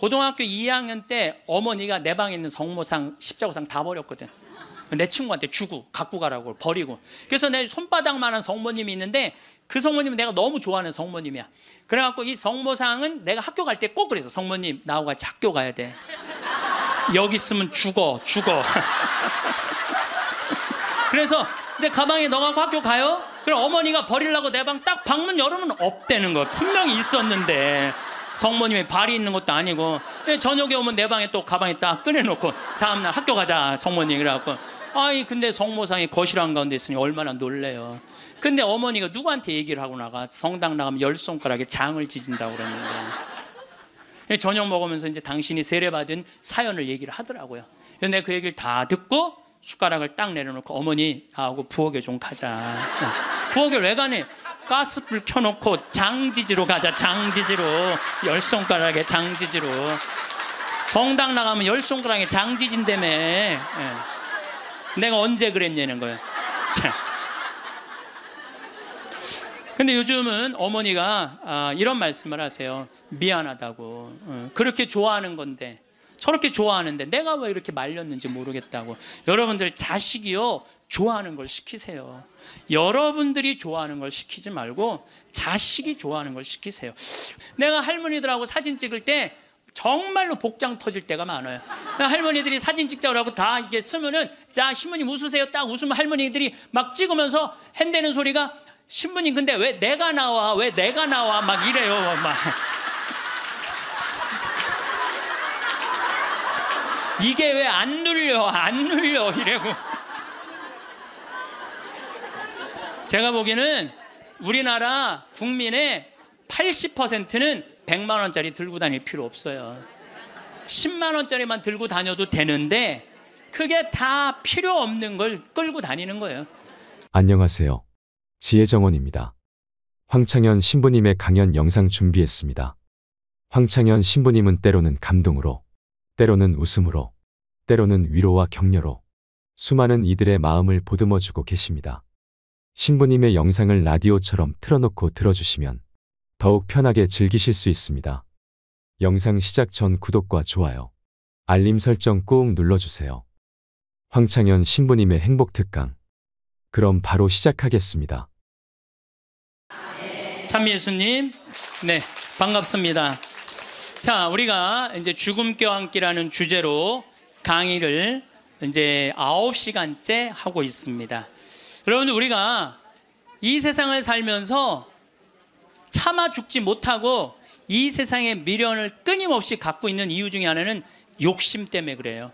고등학교 2학년 때 어머니가 내 방에 있는 성모상, 십자고상 다 버렸거든. 내 친구한테 주고 갖고 가라고 버리고. 그래서 내 손바닥만한 성모님이 있는데 그 성모님은 내가 너무 좋아하는 성모님이야. 그래갖고 이 성모상은 내가 학교 갈 때 꼭 그래서 성모님 나하고 같이 학교 가야 돼. 여기 있으면 죽어. 그래서 이제 가방에 넣어갖고 학교 가요? 그럼 어머니가 버리려고 내 방 딱 방문 열으면 없다는 거야. 분명히 있었는데 성모님이 발이 있는 것도 아니고. 저녁에 오면 내 방에 또 가방에 딱 꺼내놓고 다음날 학교 가자 성모님. 그래갖고 아이 근데 성모상이 거실 한가운데 있으니 얼마나 놀래요. 근데 어머니가 누구한테 얘기를 하고 나가? 성당 나가면 10손가락에 장을 지진다고 그러는데. 저녁 먹으면서 이제 당신이 세례받은 사연을 얘기를 하더라고요. 그래서 내가 그 얘기를 다 듣고 숟가락을 딱 내려놓고 어머니 나하고 부엌에 좀 가자. 부엌에 왜 가니? 가스불 켜놓고 장지지로 가자. 장지지로 10손가락에 장지지로. 성당 나가면 10손가락에 장지진다며. 내가 언제 그랬냐는 거예요. 근데 요즘은 어머니가 이런 말씀을 하세요. 미안하다고. 그렇게 좋아하는 건데 저렇게 좋아하는데 내가 왜 이렇게 말렸는지 모르겠다고. 여러분들 자식이요 좋아하는 걸 시키세요. 여러분들이 좋아하는 걸 시키지 말고 자식이 좋아하는 걸 시키세요. 내가 할머니들하고 사진 찍을 때 정말로 복장 터질 때가 많아요. 할머니들이 사진 찍자고 하고 다 이렇게 쓰면은 자 신부님 웃으세요. 딱 웃으면 할머니들이 막 찍으면서 핸대는 소리가 신부님 근데 왜 내가 나와? 왜 내가 나와? 막 이래요. 막. 이게 왜 안 눌려? 안 눌려 이래고. 제가 보기에는 우리나라 국민의 80%는 100만 원짜리 들고 다닐 필요 없어요. 10만 원짜리만 들고 다녀도 되는데 그게 다 필요 없는 걸 끌고 다니는 거예요. 안녕하세요. 지혜정원입니다. 황창현 신부님의 강연 영상 준비했습니다. 황창현 신부님은 때로는 감동으로, 때로는 웃음으로, 때로는 위로와 격려로 수많은 이들의 마음을 보듬어주고 계십니다. 신부님의 영상을 라디오처럼 틀어놓고 들어주시면 더욱 편하게 즐기실 수 있습니다. 영상 시작 전 구독과 좋아요, 알림 설정 꾹 눌러주세요. 황창현 신부님의 행복특강. 그럼 바로 시작하겠습니다. 참 예수님, 네, 반갑습니다. 자, 우리가 이제 죽음과 함께라는 주제로 강의를 이제 9시간째 하고 있습니다. 여러분들 우리가 이 세상을 살면서 차마 죽지 못하고 이 세상의 미련을 끊임없이 갖고 있는 이유 중에 하나는 욕심 때문에 그래요.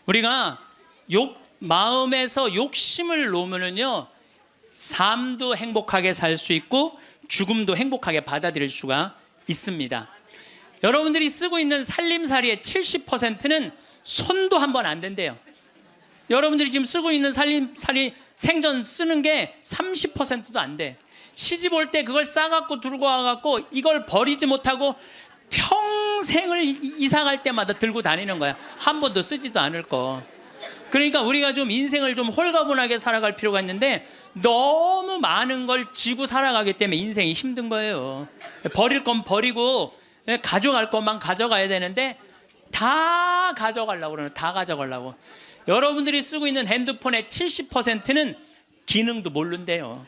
우리가 마음에서 욕심을 놓으면요 삶도 행복하게 살 수 있고 죽음도 행복하게 받아들일 수가 있습니다. 여러분들이 쓰고 있는 살림살이의 70%는 손도 한 번 안 댄대요. 여러분들이 지금 쓰고 있는 살림살이 생전 쓰는 게 30%도 안 돼. 시집 올 때 그걸 싸갖고 들고 와갖고 이걸 버리지 못하고 평생을 이사 갈 때마다 들고 다니는 거야. 한 번도 쓰지도 않을 거. 그러니까 우리가 좀 인생을 좀 홀가분하게 살아갈 필요가 있는데 너무 많은 걸 지고 살아가기 때문에 인생이 힘든 거예요. 버릴 건 버리고 가져갈 것만 가져가야 되는데 다 가져가려고 그러는, 다 가져가려고. 여러분들이 쓰고 있는 핸드폰의 70%는 기능도 모른대요.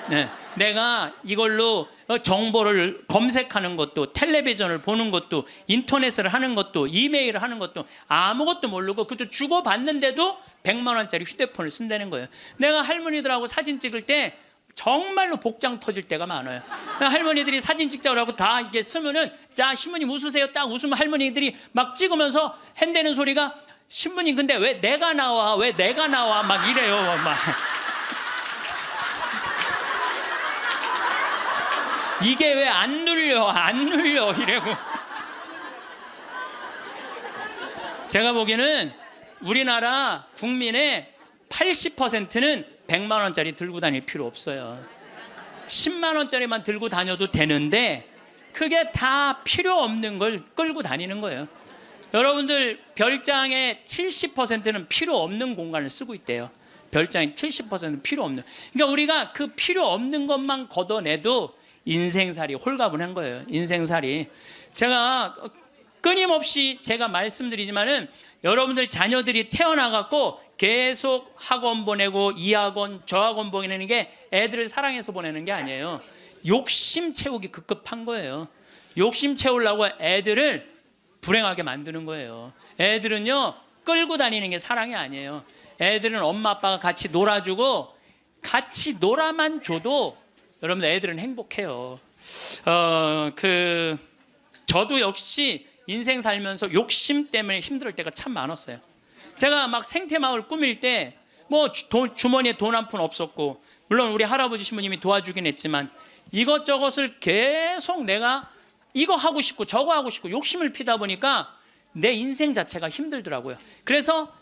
네. 내가 이걸로 정보를 검색하는 것도, 텔레비전을 보는 것도, 인터넷을 하는 것도, 이메일을 하는 것도 아무것도 모르고 그저 주고받는데도 100만 원짜리 휴대폰을 쓴다는 거예요. 내가 할머니들하고 사진 찍을 때 정말로 복장 터질 때가 많아요. 할머니들이 사진 찍자고 하고 다 이렇게 쓰면은 자 신부님 웃으세요. 딱 웃으면 할머니들이 막 찍으면서 핸대는 소리가 신부님 근데 왜 내가 나와? 왜 내가 나와? 막 이래요. 막. 이게 왜 안 눌려? 안 눌려 이래고. 제가 보기에는 우리나라 국민의 80%는 100만 원짜리 들고 다닐 필요 없어요. 10만 원짜리만 들고 다녀도 되는데 그게 다 필요 없는 걸 끌고 다니는 거예요. 여러분들 별장의 70%는 필요 없는 공간을 쓰고 있대요. 별장의 70%는 필요 없는. 그러니까 우리가 그 필요 없는 것만 걷어내도 인생살이 홀가분한 거예요. 인생살이. 제가 끊임없이 제가 말씀드리지만은 여러분들 자녀들이 태어나갖고 계속 학원 보내고 이 학원 저 학원 보내는 게 애들을 사랑해서 보내는 게 아니에요. 욕심 채우기 급급한 거예요. 욕심 채우려고 애들을 불행하게 만드는 거예요. 애들은요 끌고 다니는 게 사랑이 아니에요. 애들은 엄마 아빠가 같이 놀아주고 같이 놀아만 줘도 여러분들 애들은 행복해요. 저도 역시 인생 살면서 욕심 때문에 힘들 때가 참 많았어요. 제가 막 생태마을 꾸밀 때 뭐 주머니에 돈 한 푼 없었고, 물론 우리 할아버지 신부님이 도와주긴 했지만 이것저것을 계속 내가 이거 하고 싶고 저거 하고 싶고 욕심을 피다 보니까 내 인생 자체가 힘들더라고요. 그래서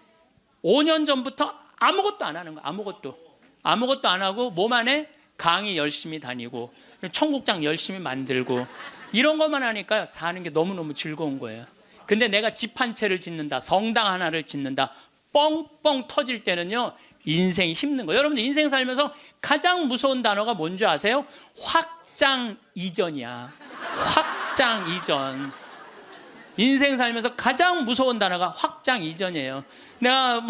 5년 전부터 아무것도 안 하는 거예요. 아무것도 안 하고 몸 안에 강의 열심히 다니고 청국장 열심히 만들고 이런 것만 하니까 사는 게 너무너무 즐거운 거예요. 근데 내가 집 한 채를 짓는다, 성당 하나를 짓는다, 뻥뻥 터질 때는요 인생이 힘든 거예요. 여러분들 인생 살면서 가장 무서운 단어가 뭔지 아세요? 확장 이전이야. 확장 이전. 인생 살면서 가장 무서운 단어가 확장 이전이에요. 내가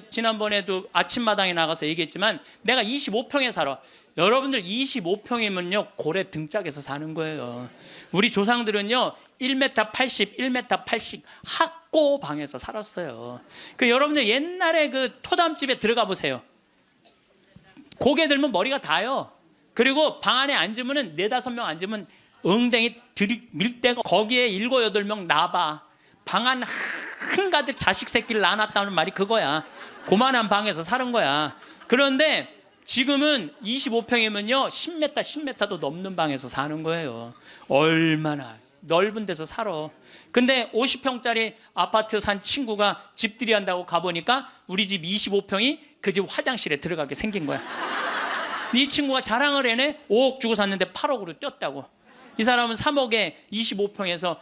지난번에도 아침마당에 나가서 얘기했지만 내가 25평에 살아. 여러분들 25평이면요 고래 등짝에서 사는 거예요. 우리 조상들은요 1m 80, 1m 80 학고방에서 살았어요. 여러분들 옛날에 그 토담집에 들어가 보세요. 고개 들면 머리가 닿아요. 그리고 방 안에 앉으면은 4-5명 앉으면 엉덩이 들이밀 때가 거기에 7, 8명 나봐. 방 안 한가득 자식 새끼를 낳아놨다는 말이 그거야. 고만한 방에서 사는 거야. 그런데 지금은 25평이면요 10m, 10m도 넘는 방에서 사는 거예요. 얼마나 넓은 데서 살아. 근데 50평짜리 아파트 산 친구가 집들이 한다고 가보니까 우리 집 25평이 그 집 화장실에 들어가게 생긴 거야. 이 친구가 자랑을 해내. 5억 주고 샀는데 8억으로 뛰었다고. 이 사람은 3억에 25평에서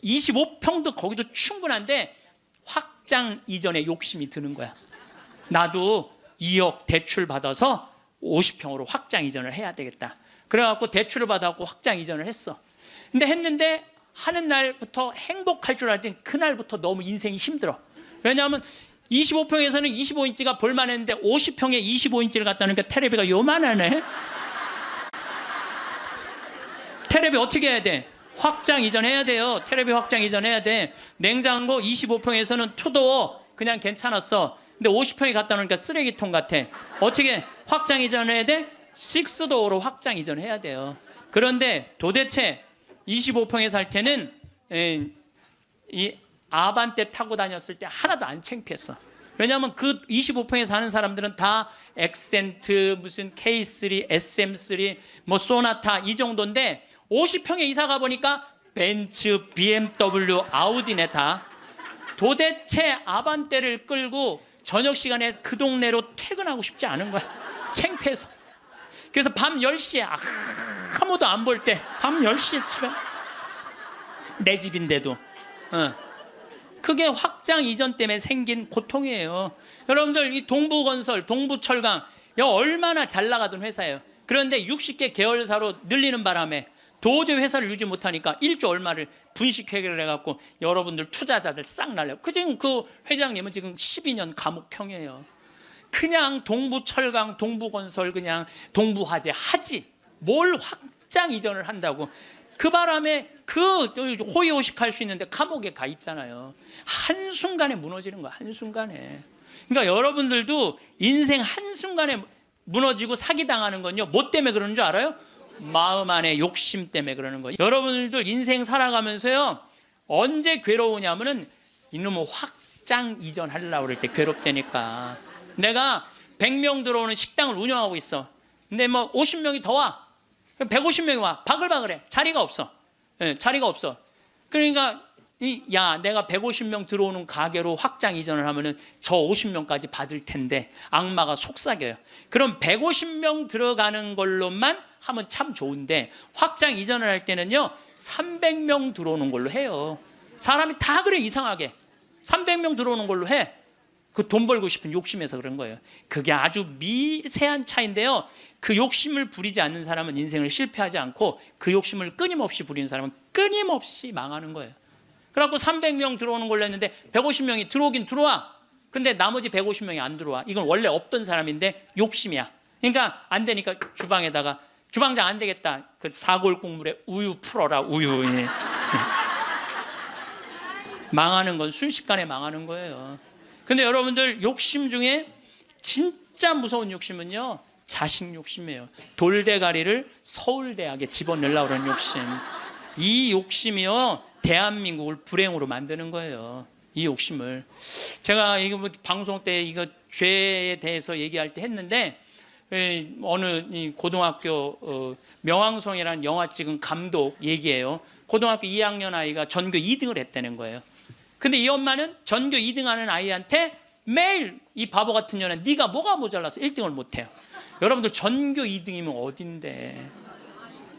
25평도 거기도 충분한데 확장 이전에 욕심이 드는 거야. 나도 2억 대출 받아서 50평으로 확장 이전을 해야 되겠다. 그래갖고 대출을 받아갖고 확장 이전을 했어. 근데 했는데 하는 날부터 행복할 줄 알았더니 그날부터 너무 인생이 힘들어. 왜냐하면 25평에서는 25인치가 볼만했는데 50평에 25인치를 갖다 놓으니까 테레비가 요만하네. 테레비 어떻게 해야 돼? 확장 이전해야 돼요. 테레비 확장 이전해야 돼. 냉장고 25평에서는 투도어 그냥 괜찮았어. 근데 50평에 갖다 놓으니까 쓰레기통 같아. 어떻게 확장 이전해야 돼? 6도어로 확장 이전해야 돼요. 그런데 도대체 25평에 살 때는 이 아반떼 타고 다녔을 때 하나도 안 창피했어. 왜냐하면 그 25평에 사는 사람들은 다 엑센트, 무슨 K3, SM3, 뭐 소나타 이 정도인데 50평에 이사 가보니까 벤츠, BMW, 아우디네 다. 도대체 아반떼를 끌고 저녁 시간에 그 동네로 퇴근하고 싶지 않은 거야. 창피해서. 그래서 밤 10시에 아무도 안 볼 때 밤 10시에 집에 내 집인데도 그게 확장 이전 때문에 생긴 고통이에요. 여러분들 이 동부건설, 동부철강 얼마나 잘 나가던 회사예요. 그런데 60개 계열사로 늘리는 바람에 도저히 회사를 유지 못하니까 1조 얼마를 분식회계를 해갖고 여러분들 투자자들 싹 날려요. 지금 그 회장님은 지금 12년 감옥형이에요. 그냥 동부철강, 동부건설 그냥 동부화재 하지 뭘 확장 이전을 한다고. 그 바람에 그 호의호식할 수 있는데 감옥에 가 있잖아요. 한순간에 무너지는 거야. 한순간에. 그러니까 여러분들도 인생 한순간에 무너지고 사기당하는 건요 뭐 때문에 그러는 줄 알아요? 마음 안에 욕심 때문에 그러는 거예요. 여러분들도 인생 살아가면서요 언제 괴로우냐면은 이놈의 확장 이전하려고 그럴 때 괴롭다니까. 내가 100명 들어오는 식당을 운영하고 있어. 근데 뭐 50명이 더 와. 150명이 와. 바글바글해. 자리가 없어. 자리가 없어. 그러니까 내가 150명 들어오는 가게로 확장 이전을 하면은 저 50명까지 받을 텐데 악마가 속삭여요. 그럼 150명 들어가는 걸로만 하면 참 좋은데 확장 이전을 할 때는요 300명 들어오는 걸로 해요. 사람이 다 그래. 이상하게 300명 들어오는 걸로 해. 그 돈 벌고 싶은 욕심에서 그런 거예요. 그게 아주 미세한 차이인데요 그 욕심을 부리지 않는 사람은 인생을 실패하지 않고 그 욕심을 끊임없이 부리는 사람은 끊임없이 망하는 거예요. 그래갖고 300명 들어오는 걸로 했는데 150명이 들어오긴 들어와. 근데 나머지 150명이 안 들어와. 이건 원래 없던 사람인데 욕심이야. 그러니까 안 되니까 주방에다가 주방장 안 되겠다. 그 사골 국물에 우유 풀어라, 우유. 예. 망하는 건 순식간에 망하는 거예요. 근데 여러분들 욕심 중에 진짜 무서운 욕심은요, 자식 욕심이에요. 돌대가리를 서울대학에 집어넣으려고 그러는 욕심. 이 욕심이요, 대한민국을 불행으로 만드는 거예요. 이 욕심을. 제가 이거 뭐 방송 때 이거 죄에 대해서 얘기할 때 했는데, 어느 이 고등학교 명왕성이라는 영화 찍은 감독 얘기예요. 고등학교 2학년 아이가 전교 2등을 했다는 거예요. 근데 이 엄마는 전교 2등하는 아이한테 매일 이 바보 같은 년아, 네가 뭐가 모자라서 1등을 못해요. 여러분들 전교 2등이면 어딘데?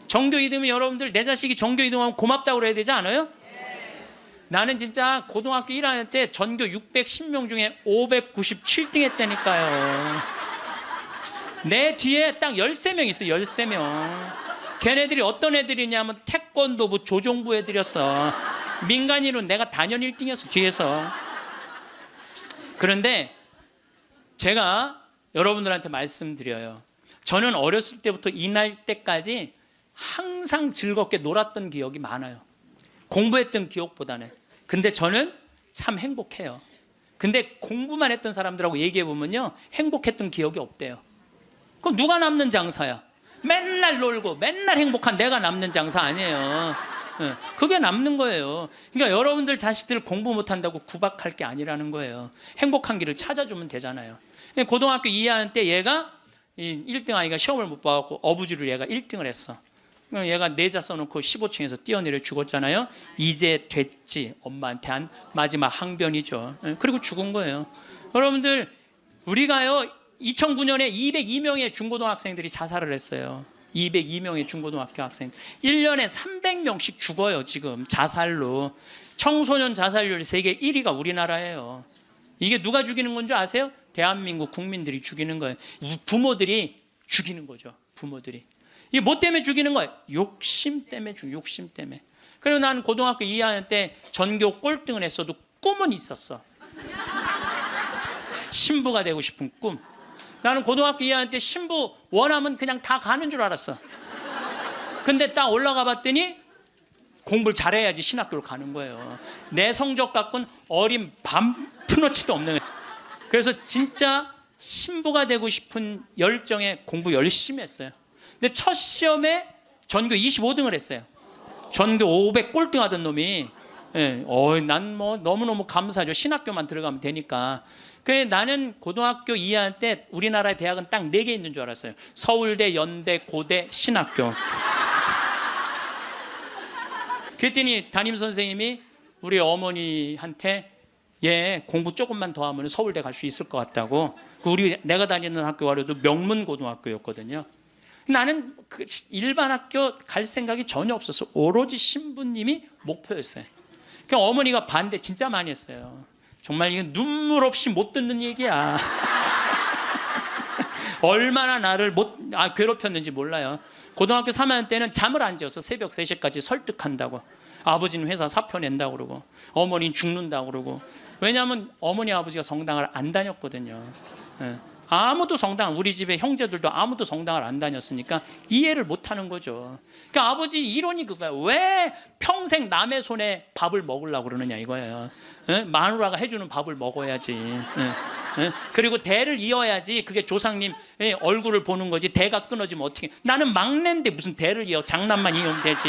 전교 2등이면 여러분들 내 자식이 전교 2등하면 고맙다고 그래야 되지 않아요? 나는 진짜 고등학교 1학년 때 전교 610명 중에 597등 했다니까요. 내 뒤에 딱 13명 있어요. 13명. 걔네들이 어떤 애들이냐면 태권도부 조종부 애들이었어. 민간인으로 내가 단연 1등이었어, 뒤에서. 그런데 제가 여러분들한테 말씀드려요. 저는 어렸을 때부터 이 날 때까지 항상 즐겁게 놀았던 기억이 많아요. 공부했던 기억보다는. 근데 저는 참 행복해요. 근데 공부만 했던 사람들하고 얘기해 보면요, 행복했던 기억이 없대요. 그럼 누가 남는 장사야? 맨날 놀고 맨날 행복한 내가 남는 장사 아니에요. 그게 남는 거예요. 그러니까 여러분들 자식들 공부 못한다고 구박할 게 아니라는 거예요. 행복한 길을 찾아주면 되잖아요. 고등학교 2학년 때 얘가 1등 아이가 시험을 못 봐갖고 어부지로 얘가 1등을 했어. 얘가 내자 써놓고 15층에서 뛰어내려 죽었잖아요. 이제 됐지. 엄마한테 한 마지막 항변이죠. 그리고 죽은 거예요. 여러분들, 우리가요 2009년에 202명의 중고등학생들이 자살을 했어요. 202명의 중고등학교 학생. 1년에 300명씩 죽어요, 지금 자살로. 청소년 자살률 세계 1위가 우리나라예요. 이게 누가 죽이는 건지 아세요? 대한민국 국민들이 죽이는 거예요. 부모들이 죽이는 거죠. 부모들이. 이게 뭐 때문에 죽이는 거예요? 욕심 때문에 욕심 때문에. 그리고 나는 고등학교 2학년 때 전교 꼴등을 했어도 꿈은 있었어. 신부가 되고 싶은 꿈. 나는 고등학교 2학년 때 신부 원하면 그냥 다 가는 줄 알았어. 근데 딱 올라가 봤더니 공부를 잘해야지 신학교를 가는 거예요. 내 성적 갖고는 어린 푼어치도 없는 거예요. 그래서 진짜 신부가 되고 싶은 열정에 공부 열심히 했어요. 근데 첫 시험에 전교 25등을 했어요. 전교 500 꼴등 하던 놈이. 난 뭐 너무너무 감사하죠. 신학교만 들어가면 되니까. 그래서 나는 고등학교 2학년 때 우리나라의 대학은 딱 4개 있는 줄 알았어요. 서울대, 연대, 고대, 신학교. 그랬더니 담임선생님이 우리 어머니한테 얘 공부 조금만 더 하면 서울대 갈 수 있을 것 같다고. 내가 다니는 학교가도 명문고등학교였거든요. 나는 그 일반 학교 갈 생각이 전혀 없었어. 오로지 신부님이 목표였어요. 그러니까 어머니가 반대 진짜 많이 했어요. 정말 이건 눈물 없이 못 듣는 얘기야. 얼마나 나를 괴롭혔는지 몰라요. 고등학교 3학년 때는 잠을 안 재웠어. 새벽 3시까지 설득한다고. 아버지는 회사 사표 낸다고 그러고 어머니는 죽는다고 그러고. 왜냐하면 어머니 아버지가 성당을 안 다녔거든요. 아무도 우리 집에 형제들도 아무도 성당을 안 다녔으니까 이해를 못하는 거죠. 그러니까 아버지 이론이 그거예요. 왜 평생 남의 손에 밥을 먹으려고 그러느냐 이거예요. 마누라가 해주는 밥을 먹어야지. 그리고 대를 이어야지. 그게 조상님 얼굴을 보는 거지. 대가 끊어지면 어떻게. 나는 막내인데 무슨 대를 이어. 장남만 이으면 되지.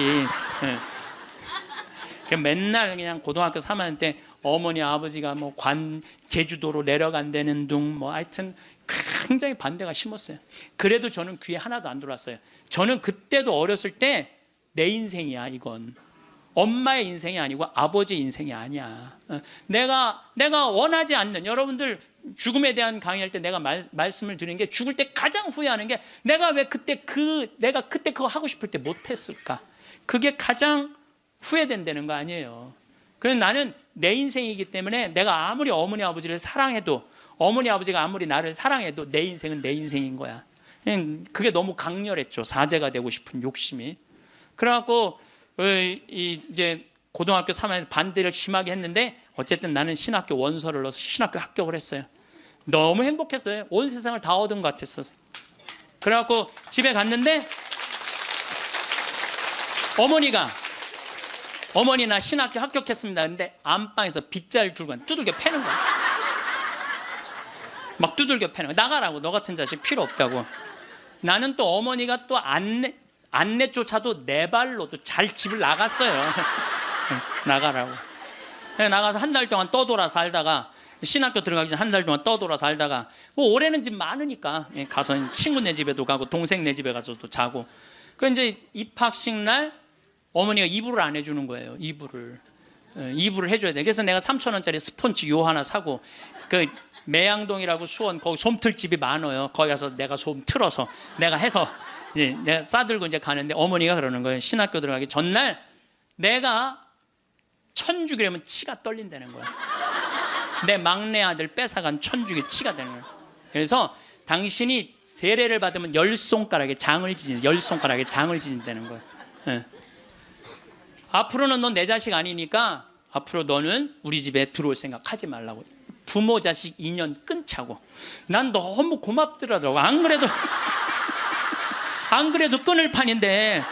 맨날 그냥 고등학교 3학년 때 어머니 아버지가 뭐 제주도로 내려간다는 둥 뭐 하여튼 굉장히 반대가 심했어요. 그래도 저는 귀에 하나도 안 들어왔어요. 저는 그때도 어렸을 때 내 인생이야 이건. 엄마의 인생이 아니고 아버지의 인생이 아니야. 내가 원하지 않는, 여러분들 죽음에 대한 강의할 때 내가 말씀을 드린 게, 죽을 때 가장 후회하는 게 내가 왜 그때 그거 하고 싶을 때 못했을까. 그게 가장 후회된다는 거 아니에요. 그래서 나는 내 인생이기 때문에 내가 아무리 어머니 아버지를 사랑해도, 어머니 아버지가 아무리 나를 사랑해도 내 인생은 내 인생인 거야. 그게 너무 강렬했죠. 사제가 되고 싶은 욕심이. 그래갖고 이제 고등학교 3학년 반대를 심하게 했는데 어쨌든 나는 신학교 원서를 넣어서 신학교 합격을 했어요. 너무 행복했어요. 온 세상을 다 얻은 것 같았어요. 그래갖고 집에 갔는데 어머니 나 신학교 합격했습니다. 근데 안방에서 빗자루 들고 두들겨 패는 거야. 막 두들겨 패는 거야. 나가라고. 너 같은 자식 필요 없다고. 나는 또 어머니가 또 안내조차도 내 발로도 잘 집을 나갔어요. 나가라고. 나가서 한 달 동안 떠돌아 살다가 신학교 들어가기 전에 한 달 동안 떠돌아 살다가 뭐 올해는 집 많으니까 가서 친구네 집에도 가고 동생 네 집에 가서도 자고. 그 이제 입학식 날 어머니가 이불을 안 해주는 거예요. 이불을 해줘야 돼. 그래서 내가 3,000원짜리 스폰지 요 하나 사고 그 매양동이라고 수원 거기 솜틀집이 많아요. 거기 가서 내가 솜 틀어서 내가 해서 이제 내가 싸들고 이제 가는데 어머니가 그러는 거예요. 신학교 들어가기 전날 내가 천주기라면 치가 떨린다는 거야. 내 막내 아들 뺏어간 천주기 치가 되는 거야. 그래서 당신이 세례를 받으면 열 손가락에 장을 지진다는 거야. 네. 앞으로는 넌 내 자식 아니니까 앞으로 너는 우리 집에 들어올 생각 하지 말라고. 부모 자식 인연 끊자고. 난 너무 고맙더라고. 안 그래도 끊을 판인데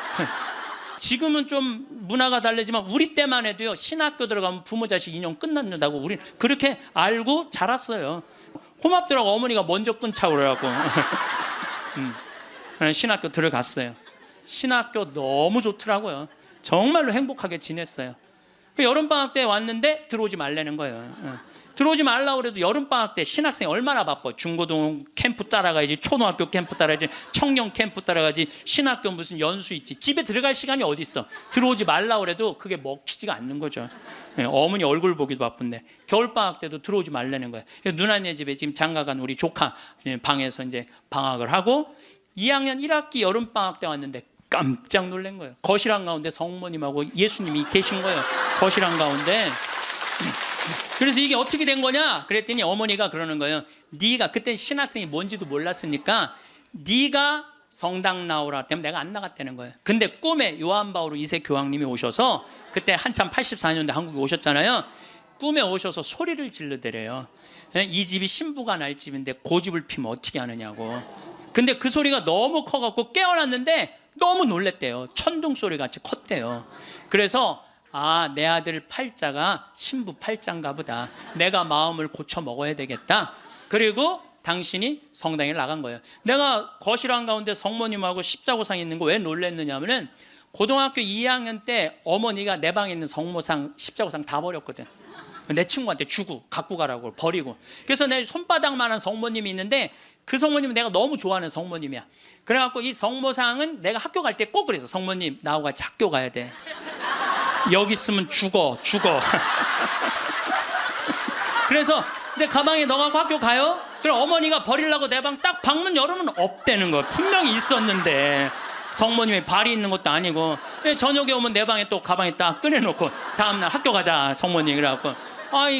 지금은 좀 문화가 다르지만 우리 때만 해도요 신학교 들어가면 부모 자식 인연 끝난다고 우리 그렇게 알고 자랐어요. 고맙더라고. 어머니가 먼저 끊자고 그래갖고 신학교 들어갔어요. 신학교 너무 좋더라고요. 정말로 행복하게 지냈어요. 여름방학 때 왔는데 들어오지 말라는 거예요. 들어오지 말라고 그래도 여름방학 때 신학생이 얼마나 바빠. 중고등 캠프 따라가야지, 초등학교 캠프 따라가야지, 청년 캠프 따라가야지, 신학교 무슨 연수 있지. 집에 들어갈 시간이 어디 있어. 들어오지 말라고 그래도 그게 먹히지가 않는 거죠. 어머니 얼굴 보기도 바쁜데 겨울방학 때도 들어오지 말라는 거예요. 누나네 집에 지금 장가간 우리 조카 방에서 이제 방학을 하고 2학년 1학기 여름방학 때 왔는데 깜짝 놀란 거예요. 거실 한가운데 성모님하고 예수님이 계신 거예요. 거실 한가운데. 그래서 이게 어떻게 된 거냐 그랬더니 어머니가 그러는 거예요. 네가 그때 신학생이 뭔지도 몰랐으니까 네가 성당 나오라 때문에 내가 안 나갔다는 거예요. 근데 꿈에 요한 바오로 2세 교황님이 오셔서 그때 한참 84년대 한국에 오셨잖아요. 꿈에 오셔서 소리를 질르더래요. 이 집이 신부가 날 집인데 고집을 피면 어떻게 하느냐고. 근데 그 소리가 너무 커갖고 깨어났는데 너무 놀랬대요. 천둥 소리 같이 컸대요. 그래서 내 아들 팔자가 신부 팔자인가 보다. 내가 마음을 고쳐 먹어야 되겠다. 그리고 당신이 성당에 나간 거예요. 내가 거실 한가운데 성모님하고 십자고상 있는 거 왜 놀랬느냐 하면은 고등학교 2학년 때 어머니가 내 방에 있는 성모상 십자고상 다 버렸거든. 내 친구한테 주고 갖고 가라고 버리고. 그래서 내 손바닥만한 성모님이 있는데 그 성모님은 내가 너무 좋아하는 성모님이야. 그래갖고 이 성모상은 내가 학교 갈 때 꼭 그래서 성모님 나하고 같이 학교 가야 돼. 여기 있으면 죽어. 그래서 이제 가방에 넣어갖고 학교 가요. 그럼 어머니가 버리려고 내 방 딱 방문 열으면 없대는 거야. 분명히 있었는데 성모님이 발이 있는 것도 아니고. 저녁에 오면 내 방에 또 가방에 딱 꺼내놓고 다음날 학교 가자 성모님. 그래갖고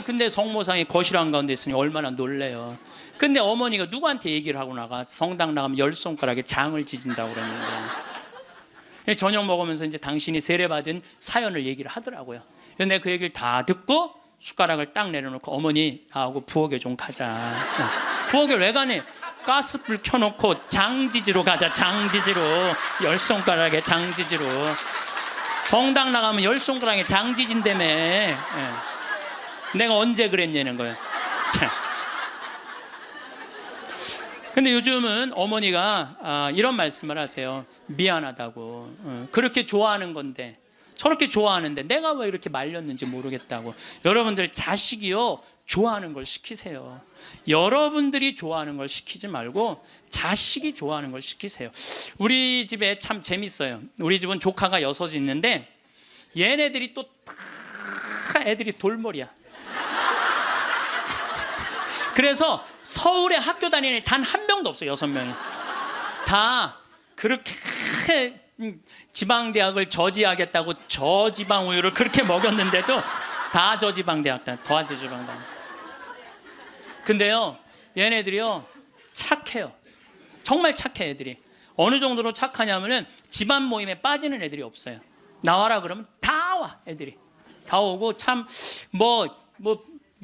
근데 성모상이 거실 한가운데 있으니 얼마나 놀래요. 근데 어머니가 누구한테 얘기를 하고 나가. 성당 나가면 열 손가락에 장을 지진다고 그랬는데 저녁 먹으면서 이제 당신이 세례받은 사연을 얘기를 하더라고요. 그래서 내가 그 얘기를 다 듣고 숟가락을 딱 내려놓고 어머니 나하고 부엌에 좀 가자. 부엌에 왜 가니? 가스불 켜놓고 장지지로 가자. 장지지로. 열 손가락에 장지지로. 성당 나가면 열 손가락에 장지진다며. 내가 언제 그랬냐는 거예요. 근데 요즘은 어머니가 이런 말씀을 하세요. 미안하다고. 그렇게 좋아하는 건데 저렇게 좋아하는데 내가 왜 이렇게 말렸는지 모르겠다고. 여러분들 자식이요 좋아하는 걸 시키세요. 여러분들이 좋아하는 걸 시키지 말고 자식이 좋아하는 걸 시키세요. 우리 집에 참 재밌어요. 우리 집은 조카가 6이 있는데 얘네들이 또 다 애들이 돌머리야. 그래서 서울에 학교 다니는 애 단 한 명도 없어요. 6명이 다 그렇게 지방대학을 저지하겠다고 저지방 우유를 그렇게 먹였는데도 다 저지방대학 다 저지방대학. 근데요 얘네들이요 착해요. 정말 착해. 애들이 어느 정도로 착하냐면은 집안 모임에 빠지는 애들이 없어요. 나와라 그러면 다 와. 애들이 다 오고 참 뭐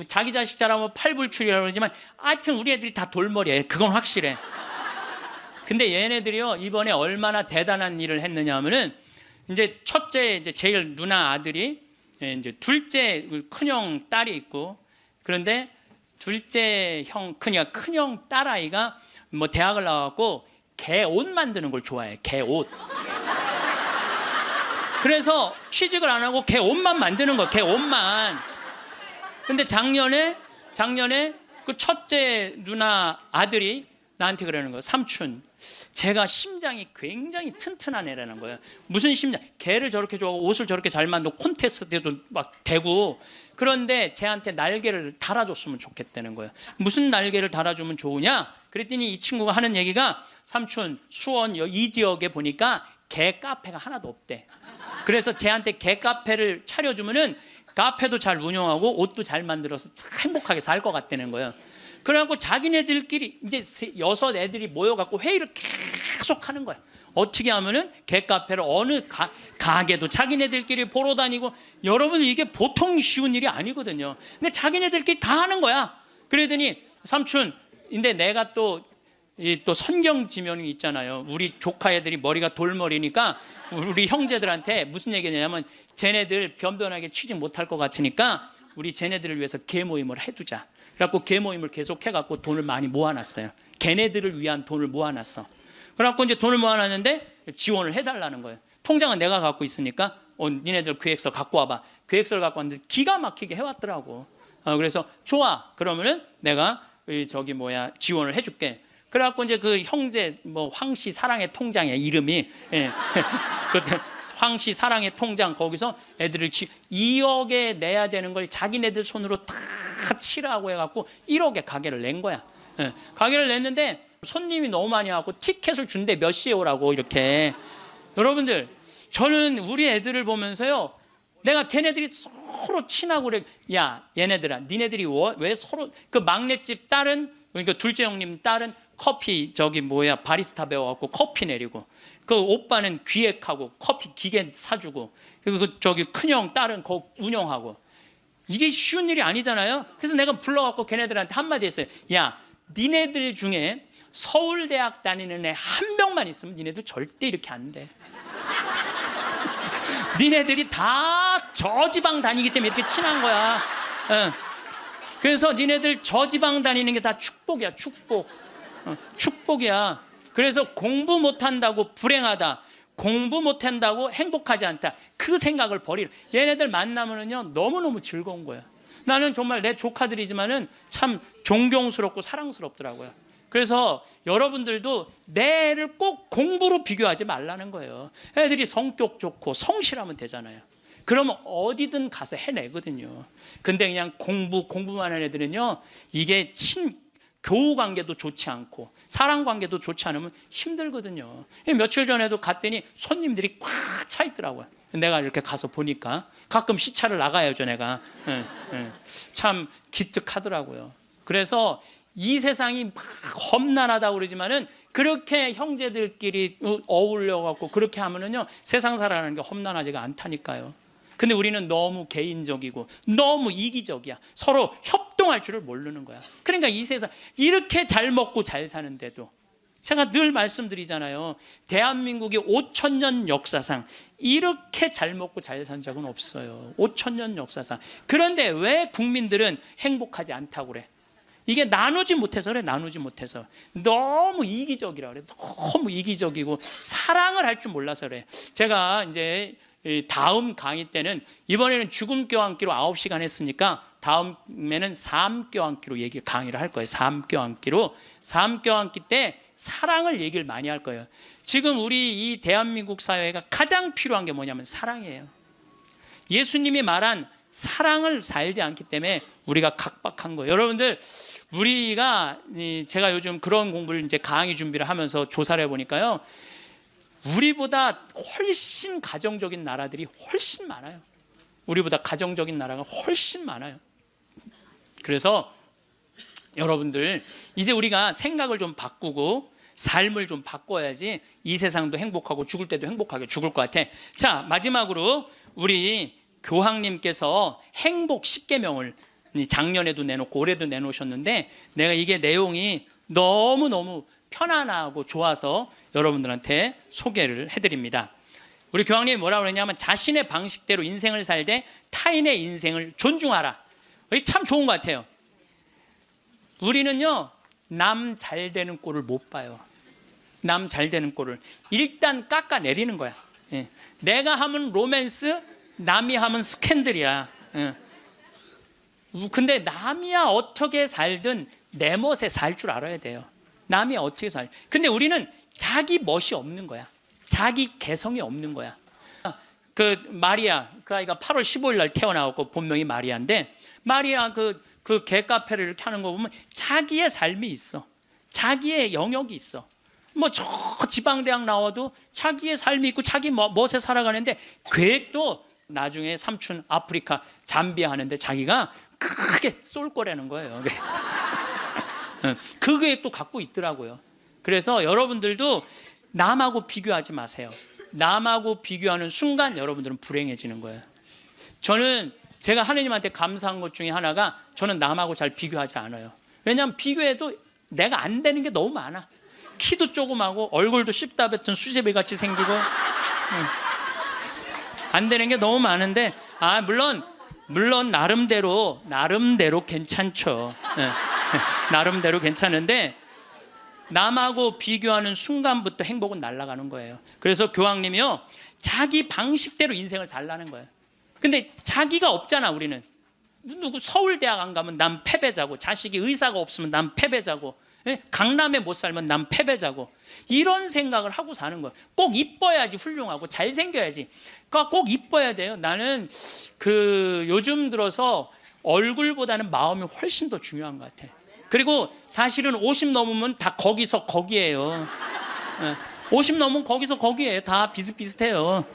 자기 자식 잘하면 팔불출이라고 그러지만 하여튼 우리 애들이 다 돌머리예요. 그건 확실해. 근데 얘네들이요 이번에 얼마나 대단한 일을 했느냐 하면은 이제 첫째 이제 제일 누나 아들이 이제 둘째 큰형 딸이 있고 그런데 둘째 형 큰형 딸아이가 뭐 대학을 나와갖고 개 옷 만드는 걸 좋아해. 개 옷. 그래서 취직을 안 하고 개 옷만 만드는 거야. 개 옷만. 근데 작년에 그 첫째 누나 아들이 나한테 그러는 거예요. 삼촌, 제가 심장이 굉장히 튼튼한 애라는 거예요. 무슨 심장? 개를 저렇게 좋아하고 옷을 저렇게 잘 만들고 콘테스트에도 막 대고 그런데 쟤한테 날개를 달아줬으면 좋겠다는 거예요. 무슨 날개를 달아주면 좋으냐? 그랬더니 이 친구가 하는 얘기가 삼촌, 수원 이 지역에 보니까 개 카페가 하나도 없대. 그래서 쟤한테 개 카페를 차려주면은 카페도 잘 운영하고 옷도 잘 만들어서 참 행복하게 살 것 같다는 거예요. 그래갖고 자기네들끼리 이제 6 애들이 모여갖고 회의를 계속 하는 거야. 어떻게 하면은 개 카페를 어느 가게도 자기네들끼리 보러 다니고 여러분 이게 보통 쉬운 일이 아니거든요. 근데 자기네들끼리 다 하는 거야. 그러더니 삼촌, 근데 내가 또 선경 지명이 있잖아요. 우리 조카 애들이 머리가 돌머리니까 우리 형제들한테 무슨 얘기냐면 쟤네들 변변하게 취직 못할 것 같으니까 우리 쟤네들을 위해서 개 모임을 해두자. 그래갖고 개 모임을 계속 해갖고 돈을 많이 모아놨어요. 걔네들을 위한 돈을 모아놨어. 그래갖고 이제 돈을 모아놨는데 지원을 해달라는 거예요. 통장은 내가 갖고 있으니까 니네들 계획서 갖고 와봐. 계획서를 갖고 왔는데 기가 막히게 해왔더라고. 그래서 좋아. 그러면은 내가 지원을 해줄게. 그래갖고 이제 그 형제 황씨 사랑의 통장이야 이름이. 예. 그때 황씨 사랑의 통장 거기서 애들을 2억에 내야 되는 걸 자기네들 손으로 다 치라고 해갖고 1억에 가게를 낸 거야. 예. 가게를 냈는데 손님이 너무 많이 와갖고 티켓을 준대. 몇 시에 오라고 이렇게. 여러분들 저는 우리 애들을 보면서요 내가 걔네들이 서로 친하고 그래. 야 얘네들아 니네들이 왜 서로 그 막내집 딸은 그러니까 둘째 형님 딸은 커피 바리스타 배워갖고 커피 내리고 그 오빠는 기획하고 커피 기계 사주고 그리고 큰형 딸은 거 운영하고 이게 쉬운 일이 아니잖아요. 그래서 내가 불러갖고 걔네들한테 한마디 했어요. 야 니네들 중에 서울대학 다니는 애 한 명만 있으면 니네들 절대 이렇게 안 돼. 니네들이 다 저지방 다니기 때문에 이렇게 친한 거야. 그래서 니네들 저지방 다니는 게 다 축복이야. 축복이야. 그래서 공부 못한다고 불행하다, 공부 못한다고 행복하지 않다, 그 생각을 버리라. 얘네들 만나면은요 너무너무 즐거운 거야. 나는 정말 내 조카들이지만은 참 존경스럽고 사랑스럽더라고요. 그래서 여러분들도 내 애를 꼭 공부로 비교하지 말라는 거예요. 애들이 성격 좋고 성실하면 되잖아요. 그러면 어디든 가서 해내거든요. 근데 그냥 공부만 하는 애들은요 이게 교우 관계도 좋지 않고 사랑 관계도 좋지 않으면 힘들거든요. 며칠 전에도 갔더니 손님들이 꽉 차 있더라고요. 내가 이렇게 가서 보니까 가끔 시차를 나가야죠 내가. 참 기특하더라고요. 그래서 이 세상이 막 험난하다고 그러지만은 그렇게 형제들끼리 어울려 갖고 그렇게 하면은요 세상 살아가는 게 험난하지가 않다니까요. 근데 우리는 너무 개인적이고 너무 이기적이야. 서로 협동할 줄을 모르는 거야. 그러니까 이 세상 이렇게 잘 먹고 잘 사는데도 제가 늘 말씀드리잖아요. 대한민국이 5,000년 역사상 이렇게 잘 먹고 잘 산 적은 없어요. 5,000년 역사상. 그런데 왜 국민들은 행복하지 않다고 그래? 이게 나누지 못해서 그래. 나누지 못해서. 너무 이기적이라 그래. 너무 이기적이고 사랑을 할 줄 몰라서 그래. 제가 이제 다음 강의 때는 이번에는 죽음교 앉기로 9시간 했으니까 다음에는 삶교 앉기로 강의를 할 거예요. 삶교 앉기로. 삶교 앉기 때 사랑을 얘기를 많이 할 거예요. 지금 우리 이 대한민국 사회가 가장 필요한 게 뭐냐면 사랑이에요. 예수님이 말한 사랑을 살지 않기 때문에 우리가 각박한 거예요. 여러분들 우리가 제가 요즘 그런 공부를 이제 강의 준비를 하면서 조사를 해보니까요. 우리보다 훨씬 가정적인 나라들이 훨씬 많아요. 우리보다 가정적인 나라가 훨씬 많아요. 그래서 여러분들 이제 우리가 생각을 좀 바꾸고 삶을 좀 바꿔야지 이 세상도 행복하고 죽을 때도 행복하게 죽을 것 같아. 자, 마지막으로 우리 교황님께서 행복 10계명을 작년에도 내놓고 올해도 내놓으셨는데 내가 이게 내용이 너무너무 편안하고 좋아서 여러분들한테 소개를 해드립니다. 우리 교황님이 뭐라고 그랬냐면 자신의 방식대로 인생을 살되 타인의 인생을 존중하라. 이게 참 좋은 것 같아요. 우리는요, 남 잘 되는 꼴을 못 봐요. 남 잘 되는 꼴을 일단 깎아내리는 거야. 예. 내가 하면 로맨스, 남이 하면 스캔들이야. 예. 근데 남이야 어떻게 살든 내 멋에 살 줄 알아야 돼요. 남이 어떻게 살. 근데 우리는 자기 멋이 없는 거야. 자기 개성이 없는 거야. 그 마리아, 그 아이가 8월 15일 날 태어나고 본명이 마리아인데 마리아 그 개카페를 이렇게 하는 거 보면 자기의 삶이 있어. 자기의 영역이 있어. 뭐 저 지방대학 나와도 자기의 삶이 있고 자기 멋에 살아가는데 계획도 나중에 삼촌 아프리카 잠비아 하는데 자기가 크게 쏠 거라는 거예요. 그 계획도 갖고 있더라고요. 그래서 여러분들도 남하고 비교하지 마세요. 남하고 비교하는 순간 여러분들은 불행해지는 거예요. 저는 제가 하느님한테 감사한 것 중에 하나가 저는 남하고 잘 비교하지 않아요. 왜냐하면 비교해도 내가 안 되는 게 너무 많아. 키도 조그마고 얼굴도 씹다 뱉은 수제비 같이 생기고 안 되는 게 너무 많은데 물론 나름대로 괜찮죠. 나름대로 괜찮은데 남하고 비교하는 순간부터 행복은 날아가는 거예요. 그래서 교황님이요, 자기 방식대로 인생을 살라는 거예요. 근데 자기가 없잖아. 우리는 누구 서울대학 안 가면 난 패배자고, 자식이 의사가 없으면 난 패배자고, 강남에 못 살면 난 패배자고, 이런 생각을 하고 사는 거예요. 꼭 이뻐야지 훌륭하고 잘생겨야지. 그러니까 꼭 이뻐야 돼요. 나는 요즘 들어서 얼굴보다는 마음이 훨씬 더 중요한 것 같아. 그리고 사실은 50 넘으면 다 거기서 거기예요. 50 넘으면 거기서 거기예요. 다 비슷비슷해요.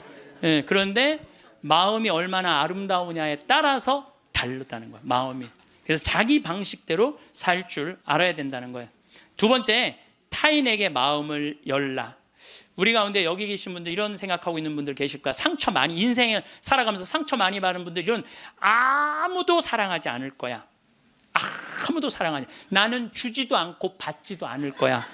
그런데 마음이 얼마나 아름다우냐에 따라서 다르다는 거예요. 마음이. 그래서 자기 방식대로 살 줄 알아야 된다는 거예요. 두 번째, 타인에게 마음을 열라. 우리 가운데 여기 계신 분들 이런 생각하고 있는 분들 계실 거야. 인생을 살아가면서 상처 많이 받은 분들은 아무도 사랑하지 않을 거야. 아무도 사랑하지. 나는 주지도 않고 받지도 않을 거야.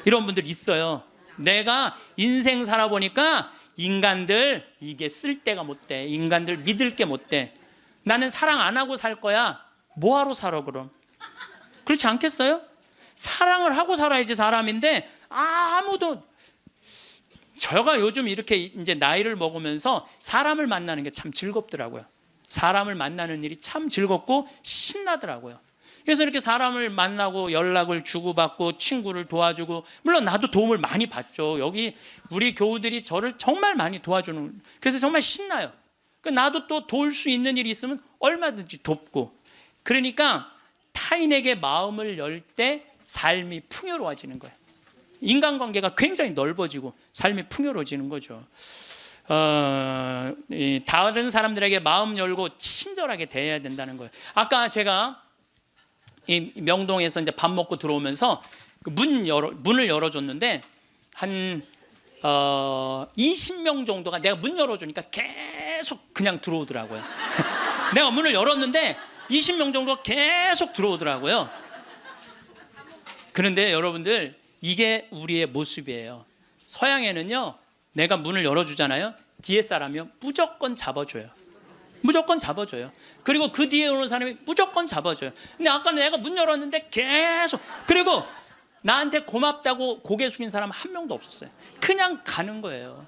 이런 분들 있어요. 내가 인생 살아보니까 인간들 이게 쓸데가 못 돼. 인간들 믿을 게 못 돼. 나는 사랑 안 하고 살 거야. 뭐하러 살아 그럼? 그렇지 않겠어요? 사랑을 하고 살아야지 사람인데 아무도. 제가 요즘 이렇게 이제 나이를 먹으면서 사람을 만나는 게 참 즐겁더라고요. 사람을 만나는 일이 참 즐겁고 신나더라고요. 그래서 이렇게 사람을 만나고 연락을 주고받고 친구를 도와주고, 물론 나도 도움을 많이 받죠. 여기 우리 교우들이 저를 정말 많이 도와주는, 그래서 정말 신나요. 나도 또 도울 수 있는 일이 있으면 얼마든지 돕고. 그러니까 타인에게 마음을 열 때 삶이 풍요로워지는 거예요. 인간관계가 굉장히 넓어지고 삶이 풍요로워지는 거죠. 다른 사람들에게 마음 열고 친절하게 대해야 된다는 거예요. 아까 제가 이 명동에서 이제 밥 먹고 들어오면서 문을 열어줬는데 한 20명 정도가 내가 문 열어주니까 계속 그냥 들어오더라고요. 내가 문을 열었는데 20명 정도가 계속 들어오더라고요. 그런데 여러분들, 이게 우리의 모습이에요. 서양에는요, 내가 문을 열어주잖아요. 뒤에 사람이요, 무조건 잡아줘요. 무조건 잡아줘요. 그리고 그 뒤에 오는 사람이 무조건 잡아줘요. 근데 아까 내가 문 열었는데 계속, 그리고 나한테 고맙다고 고개 숙인 사람 한 명도 없었어요. 그냥 가는 거예요.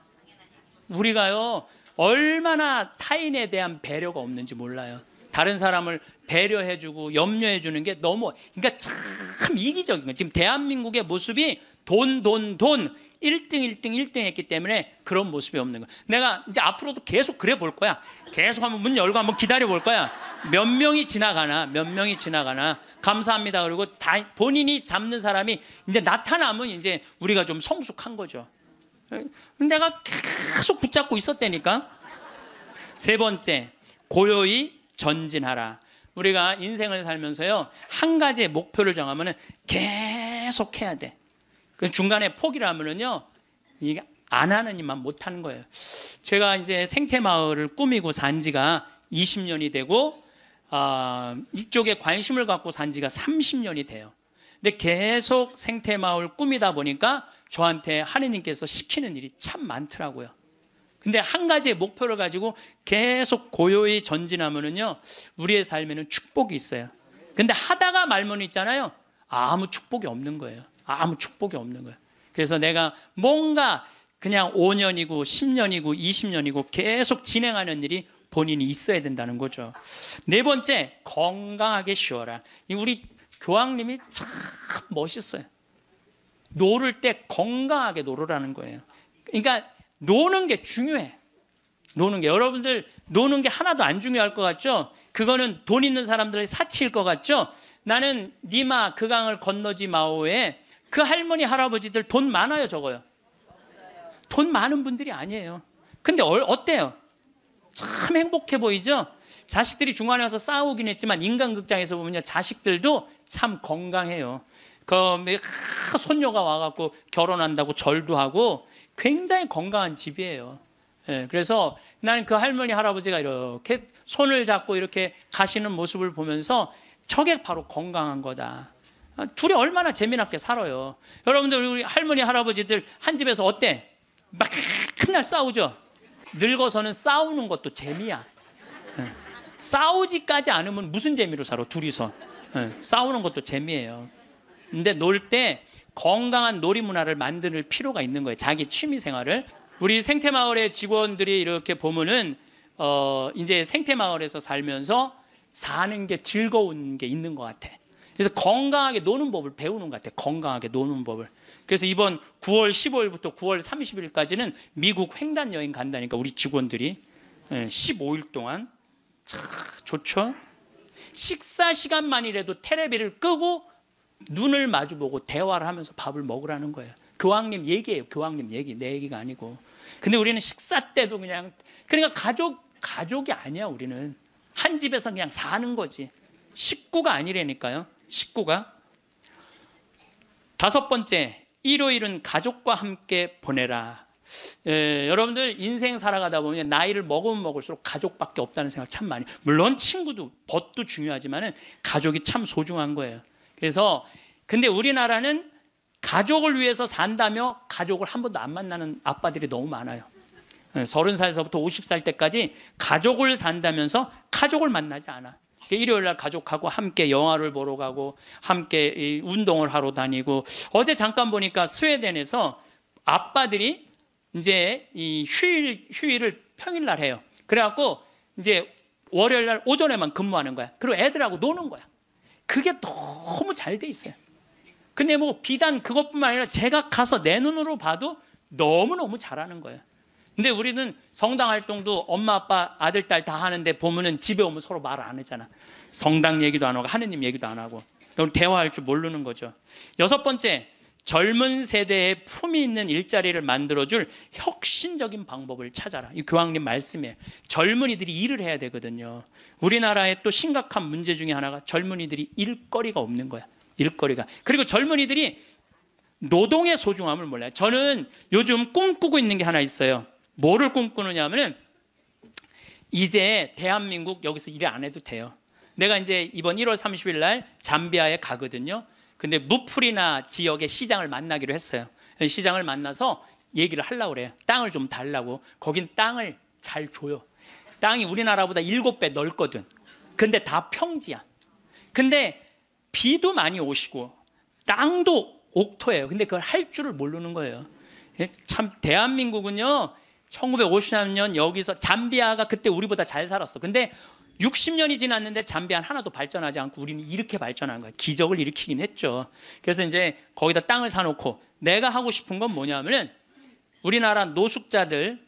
우리가요, 얼마나 타인에 대한 배려가 없는지 몰라요. 다른 사람을 배려해주고 염려해주는 게 너무, 그러니까 참 이기적인 거예요. 지금 대한민국의 모습이 돈 1등 했기 때문에 그런 모습이 없는 거야. 내가 이제 앞으로도 계속 그래 볼 거야. 계속 한번 문 열고 한번 기다려 볼 거야. 몇 명이 지나가나 감사합니다. 그리고 다 본인이 잡는 사람이 이제 나타나면 이제 우리가 좀 성숙한 거죠. 내가 계속 붙잡고 있었다니까. 세 번째, 고요히 전진하라. 우리가 인생을 살면서요, 한 가지의 목표를 정하면 계속 해야 돼. 중간에 포기를 하면은요, 이게 안 하는 일만 못 하는 거예요. 제가 이제 생태마을을 꾸미고 산 지가 20년이 되고 이쪽에 관심을 갖고 산 지가 30년이 돼요. 근데 계속 생태마을 꾸미다 보니까 저한테 하느님께서 시키는 일이 참 많더라고요. 근데 한 가지의 목표를 가지고 계속 고요히 전진하면은요, 우리의 삶에는 축복이 있어요. 근데 하다가 말면 있잖아요. 아무 축복이 없는 거예요. 아무 축복이 없는 거예요. 그래서 내가 뭔가 그냥 5년이고 10년이고 20년이고 계속 진행하는 일이 본인이 있어야 된다는 거죠. 네 번째, 건강하게 쉬어라. 우리 교황님이 참 멋있어요. 놀을 때 건강하게 놀으라는 거예요. 그러니까 노는 게 중요해. 노는 게, 여러분들 노는 게 하나도 안 중요할 것 같죠? 그거는 돈 있는 사람들의 사치일 것 같죠? 나는 니마 그 강을 건너지 마오에 그 할머니 할아버지들 돈 많아요, 적어요? 돈 많은 분들이 아니에요. 근데 어때요? 참 행복해 보이죠? 자식들이 중간에 와서 싸우긴 했지만 인간극장에서 보면요, 자식들도 참 건강해요. 손녀가 와갖고 결혼한다고 절도 하고 굉장히 건강한 집이에요. 예, 그래서 나는 그 할머니 할아버지가 이렇게 손을 잡고 이렇게 가시는 모습을 보면서 저게 바로 건강한 거다. 둘이 얼마나 재미나게 살아요. 여러분들, 우리 할머니 할아버지들 한 집에서 어때? 막 맨날 싸우죠. 늙어서는 싸우는 것도 재미야. 예. 싸우지까지 않으면 무슨 재미로 살아, 둘이서. 예. 싸우는 것도 재미예요. 근데 놀 때 건강한 놀이 문화를 만들 필요가 있는 거예요. 자기 취미 생활을. 우리 생태마을의 직원들이 이렇게 보면은 이제 생태마을에서 살면서 사는 게 즐거운 게 있는 것 같아. 그래서 건강하게 노는 법을 배우는 것 같아. 건강하게 노는 법을. 그래서 이번 9월 15일부터 9월 30일까지는 미국 횡단 여행 간다니까, 우리 직원들이 15일 동안. 참 좋죠. 식사 시간만이라도 텔레비를 끄고 눈을 마주보고 대화를 하면서 밥을 먹으라는 거예요. 교황님 얘기예요. 교황님 얘기, 내 얘기가 아니고. 근데 우리는 식사 때도 그냥, 그러니까 가족이 아니야. 우리는 한 집에서 그냥 사는 거지. 식구가 아니라니까요. 식구가. 다섯 번째, 일요일은 가족과 함께 보내라. 여러분들 인생 살아가다 보면 나이를 먹으면 먹을수록 가족밖에 없다는 생각 참 많이. 물론 친구도, 벗도 중요하지만은 가족이 참 소중한 거예요. 그래서 근데 우리나라는 가족을 위해서 산다며 가족을 한 번도 안 만나는 아빠들이 너무 많아요. 30살에서부터 50살 때까지 가족을 산다면서 가족을 만나지 않아. 일요일 날 가족하고 함께 영화를 보러 가고 함께 운동을 하러 다니고. 어제 잠깐 보니까 스웨덴에서 아빠들이 이제 이 휴일을 평일날 해요. 그래갖고 이제 월요일 날 오전에만 근무하는 거야. 그리고 애들하고 노는 거야. 그게 너무 잘 돼 있어요. 근데 뭐 비단 그것뿐만 아니라 제가 가서 내 눈으로 봐도 너무너무 잘하는 거예요. 근데 우리는 성당 활동도 엄마 아빠 아들 딸 다 하는데 보면은 집에 오면 서로 말을 안 하잖아. 성당 얘기도 안 하고 하느님 얘기도 안 하고. 대화할 줄 모르는 거죠. 여섯 번째, 젊은 세대에 품위 있는 일자리를 만들어줄 혁신적인 방법을 찾아라. 이 교황님 말씀이에요. 젊은이들이 일을 해야 되거든요. 우리나라의 또 심각한 문제 중에 하나가 젊은이들이 일거리가 없는 거야. 일거리가. 그리고 젊은이들이 노동의 소중함을 몰라요. 저는 요즘 꿈꾸고 있는 게 하나 있어요. 뭐를 꿈꾸느냐 하면은 이제 대한민국 여기서 일 안 해도 돼요. 내가 이제 이번 1월 30일 날 잠비아에 가거든요. 근데 무프리나 지역의 시장을 만나기로 했어요. 시장을 만나서 얘기를 하려고 그래요. 땅을 좀 달라고. 거긴 땅을 잘 줘요. 땅이 우리나라보다 7배 넓거든. 근데 다 평지야. 근데 비도 많이 오시고 땅도 옥토예요. 근데 그걸 할 줄을 모르는 거예요. 참 대한민국은요, 1953년 여기서 잠비아가 그때 우리보다 잘 살았어. 근데 60년이 지났는데 잠비아는 하나도 발전하지 않고 우리는 이렇게 발전한 거야. 기적을 일으키긴 했죠. 그래서 이제 거기다 땅을 사놓고 내가 하고 싶은 건 뭐냐면은 우리나라 노숙자들,